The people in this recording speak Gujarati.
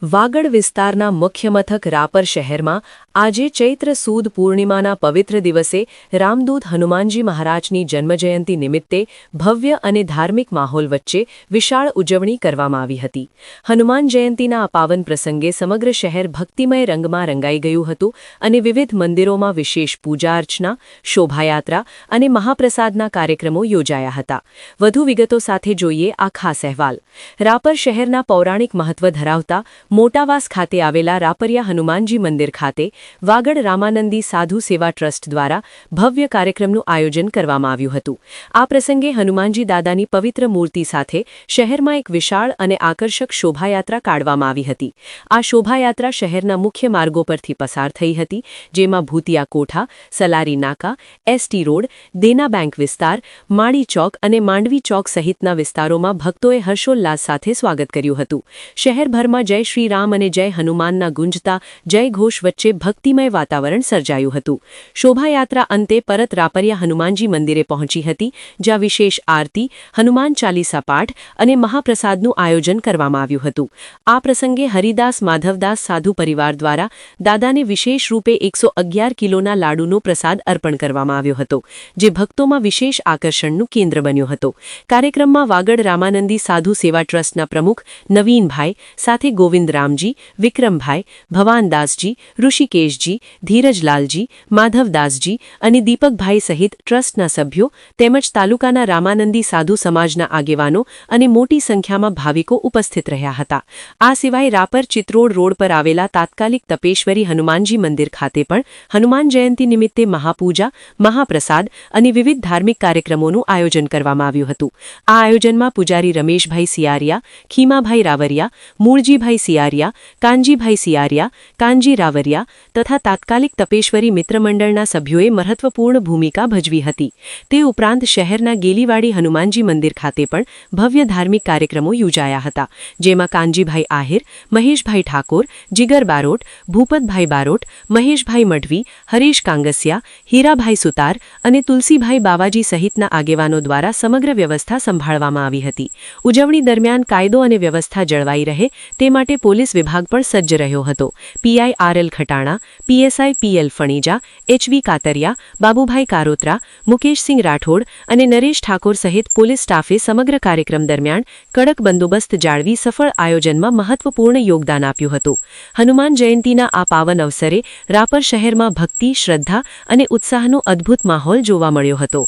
વાગડ વિસ્તારના મુખ્ય મથક રાપર શહેરમાં આજે ચૈત્ર સુદ પૂર્ણિમાના પવિત્ર દિવસે રામદૂત હનુમાનજી મહારાજની જન્મજયંતિ નિમિત્તે ભવ્ય અને ધાર્મિક માહોલ વચ્ચે વિશાળ ઉજવણી કરવામાં આવી હતી. હનુમાન જયંતિના આ પાવન પ્રસંગે સમગ્ર શહેર ભક્તિમય રંગમાં રંગાઈ ગયું હતું અને વિવિધ મંદિરોમાં વિશેષ પૂજા અર્ચના, શોભાયાત્રા અને મહાપ્રસાદના કાર્યક્રમો યોજાયા હતા. વધુ વિગતો સાથે જોઈએ આ ખાસ અહેવાલ. રાપર શહેરના પૌરાણિક મહત્વ ધરાવતા મોટાવાસ ખાતે આવેલા રાપરિયા હનુમાનજી મંદિર ખાતે વાગડ રામાનંદી સાધુ સેવા ટ્રસ્ટ દ્વારા ભવ્ય કાર્યક્રમનું આયોજન કરવામાં આવ્યું હતું. આ પ્રસંગે હનુમાનજી દાદાની પવિત્ર મૂર્તિ સાથે શહેરમાં એક વિશાળ અને આકર્ષક શોભાયાત્રા કાઢવામાં આવી હતી. આ શોભાયાત્રા શહેરના મુખ્ય માર્ગો પરથી પસાર થઈ હતી, જેમાં ભૂતિયા કોઠા, સલારી નાકા, એસટી રોડ, દેના બેંક વિસ્તાર, માળી ચોક અને માંડવી ચોક સહિતના વિસ્તારોમાં ભક્તોએ હર્ષોલ્લાસ સાથે સ્વાગત કર્યું હતું. શહેરભરમાં જય શ્રી રામ અને જય હનુમાનના ગુંજતા જય ઘોષ વચ્ચે ભક્તિમય વાતાવરણ સર્જાયું હતું. શોભાયાત્રા અંતે પરત રાપરિયા હનુમાનજી મંદિરે પહોંચી હતી, જ્યાં વિશેષ આરતી, હનુમાન ચાલીસા પાઠ અને મહાપ્રસાદનું આયોજન કરવામાં આવ્યું હતું. આ પ્રસંગે હરિદાસ માધવદાસ સાધુ પરિવાર દ્વારા દાદાને વિશેષ રૂપે 111 કિલોના લાડુનો પ્રસાદ અર્પણ કરવામાં આવ્યો હતો, જે ભક્તોમાં વિશેષ આકર્ષણનું કેન્દ્ર બન્યો હતો. કાર્યક્રમમાં વાગડ રામાનંદી સાધુ સેવા ટ્રસ્ટના પ્રમુખ નવીનભાઈ સાથે ગોવિંદ રામજી, વિક્રમભાઈ, ભવાનદાસજી, ઋષિકેશજી, ધીરજલાલજી, માધવદાસજી અને દીપકભાઈ સહિત ટ્રસ્ટના સભ્યો તેમજ તાલુકાના રામાનંદી સાધુ સમાજના આગેવાનો અને મોટી સંખ્યામાં ભાવિકો ઉપસ્થિત રહ્યા હતા. આ સિવાય રાપર ચિત્રોડ રોડ પર આવેલા તાત્કાલિક તપેશ્વરી હનુમાનજી મંદિર ખાતે પણ હનુમાન જયંતિ નિમિત્તે મહાપૂજા, મહાપ્રસાદ અને વિવિધ ધાર્મિક કાર્યક્રમોનું આયોજન કરવામાં આવ્યું હતું. આ આયોજનમાં પૂજારી રમેશભાઈ સિયારિયા, ખીમાભાઈ રાવરિયા, મૂળજીભાઈ સિયારિયા, કાનજીભાઈ સિયારિયા, કાનજી રાવરિયા તથા તાત્કાલિક તપેશ્વરી મિત્રમંડળના સભ્યોએ મહત્વપૂર્ણ ભૂમિકા ભજવી હતી. તે ઉપરાંત શહેરના ગેલીવાડી હનુમાનજી મંદિર ખાતે પણ ભવ્ય ધાર્મિક કાર્યક્રમો યોજાયા હતા, જેમાં કાનજીભાઈ આહિર, મહેશભાઈ ઠાકોર, જીગર બારોટ, ભૂપતભાઈ બારોટ, મહેશભાઈ મઢવી, હરીશ કાંગસિયા, હીરાભાઈ સુતાર અને તુલસીભાઈ બાવાજી સહિતના આગેવાનો દ્વારા સમગ્ર વ્યવસ્થા સંભાળવામાં આવી હતી. ઉજવણી દરમિયાન કાયદો અને વ્યવસ્થા જળવાઈ રહે તે માટે પોલીસ વિભાગ પણ સજ્જ રહ્યો હતો. PI RL Khatana, PSI PL Phanija, HV Katariya, Babubhai Karotra, Mukeshsinh Rathod અને નરેશ ઠાકોર સહિત પોલીસ સ્ટાફે સમગ્ર કાર્યક્રમ દરમિયાન કડક બંદોબસ્ત જાળવી સફળ આયોજનમાં મહત્વપૂર્ણ યોગદાન આપ્યું હતું. હનુમાન જયંતિના આ પાવન અવસરે રાપર શહેરમાં ભક્તિ, શ્રદ્ધા અને ઉત્સાહનો અદ્ભુત માહોલ જોવા મળ્યો હતો.